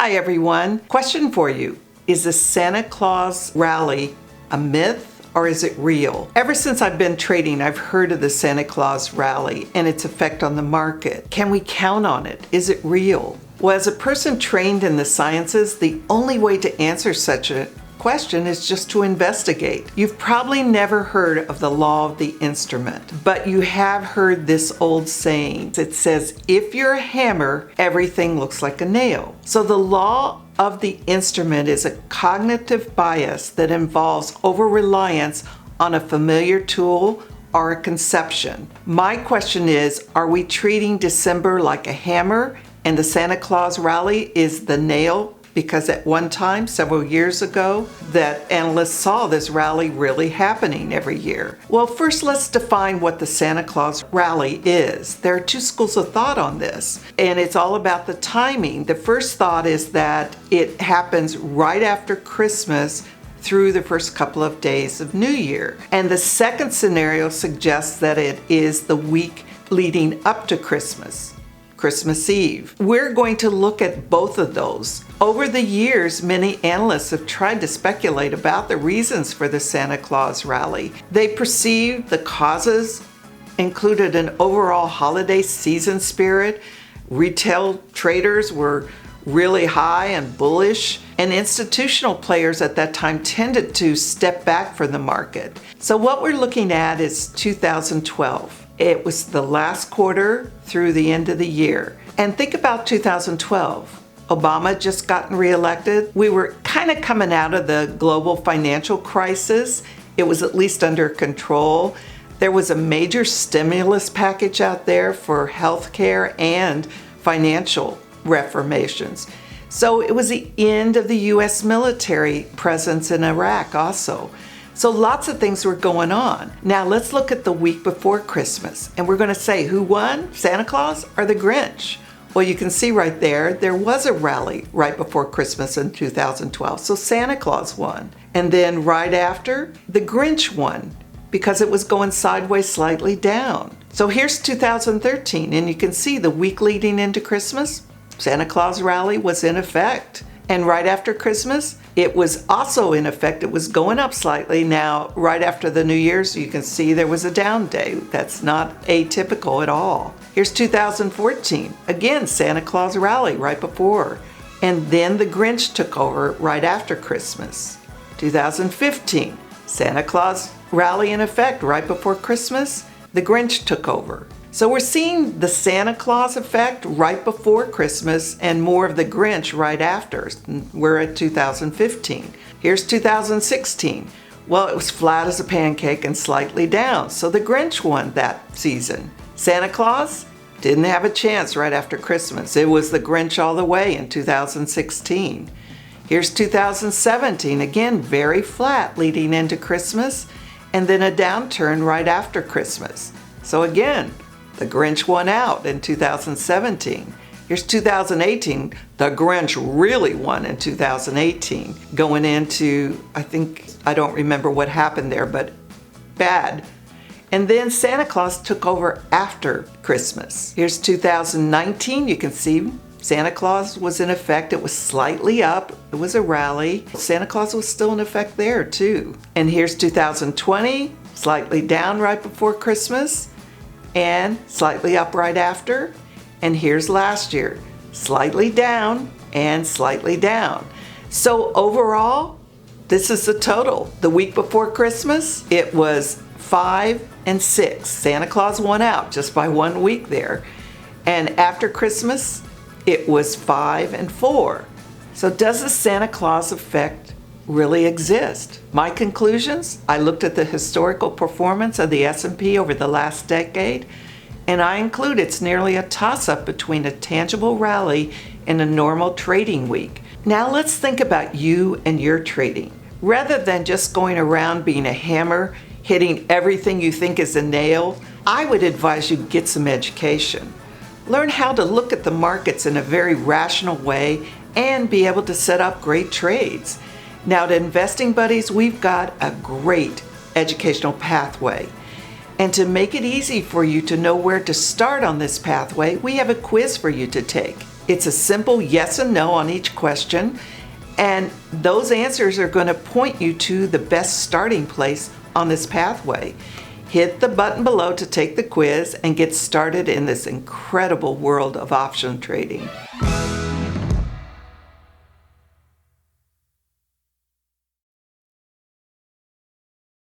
Hi everyone. Question for you. Is the Santa Claus Rally a myth or is it real? Ever since I've been trading, I've heard of the Santa Claus Rally and its effect on the market. Can we count on it? Is it real? Well, as a person trained in the sciences, the only way to answer such a question is just to investigate. You've probably never heard of the law of the instrument, but you have heard this old saying. It says, if you're a hammer, everything looks like a nail. So the law of the instrument is a cognitive bias that involves over-reliance on a familiar tool or a conception. My question is, are we treating December like a hammer and the Santa Claus Rally is the nail? Because at one time, several years ago, that analysts saw this rally really happening every year. Well, first let's define what the Santa Claus Rally is. There are two schools of thought on this, and it's all about the timing. The first thought is that it happens right after Christmas through the first couple of days of New Year. And the second scenario suggests that it is the week leading up to Christmas Eve. We're going to look at both of those. Over the years, many analysts have tried to speculate about the reasons for the Santa Claus Rally. They perceived the causes included an overall holiday season spirit. Retail traders were really high and bullish, and institutional players at that time tended to step back from the market. So what we're looking at is 2012. It was the last quarter through the end of the year. And think about 2012. Obama had just gotten reelected. We were kind of coming out of the global financial crisis. It was at least under control. There was a major stimulus package out there for healthcare and financial reformations. So it was the end of the U.S. military presence in Iraq also. So lots of things were going on. Now let's look at the week before Christmas. And we're going to say who won, Santa Claus or the Grinch? Well, you can see right there was a rally right before Christmas in 2012. So Santa Claus won. And then right after, the Grinch won because it was going sideways slightly down. So here's 2013, and you can see the week leading into Christmas, Santa Claus Rally was in effect. And right after Christmas, it was also in effect. It was going up slightly. Now, right after the New Year's, you can see there was a down day. That's not atypical at all. Here's 2014. Again, Santa Claus Rally right before. And then the Grinch took over right after Christmas. 2015, Santa Claus Rally in effect right before Christmas. The Grinch took over. So we're seeing the Santa Claus effect right before Christmas and more of the Grinch right after. We're at 2015. Here's 2016. Well, it was flat as a pancake and slightly down, so the Grinch won that season. Santa Claus didn't have a chance right after Christmas. It was the Grinch all the way in 2016. Here's 2017, again very flat leading into Christmas, and then a downturn right after Christmas. So again, the Grinch won out in 2017. Here's 2018. The Grinch really won in 2018. Going into, I don't remember what happened there, but bad. And then Santa Claus took over after Christmas. Here's 2019. You can see Santa Claus was in effect. It was slightly up. It was a rally. Santa Claus was still in effect there too. And here's 2020, slightly down right before Christmas, and slightly up right after. And here's last year, slightly down and slightly down. So overall, this is the total. The week before Christmas, it was 5 and 6. Santa Claus won out just by 1 week there. And after Christmas, it was 5 and 4. So does the Santa Claus effect really exist? My conclusions, I looked at the historical performance of the S&P over the last decade, and I include it's nearly a toss-up between a tangible rally and a normal trading week. Now let's think about you and your trading. Rather than just going around being a hammer, hitting everything you think is a nail, I would advise you get some education. Learn how to look at the markets in a very rational way and be able to set up great trades. Now, to Investing Buddies, we've got a great educational pathway. And to make it easy for you to know where to start on this pathway, we have a quiz for you to take. It's a simple yes and no on each question, and those answers are going to point you to the best starting place on this pathway. Hit the button below to take the quiz and get started in this incredible world of option trading.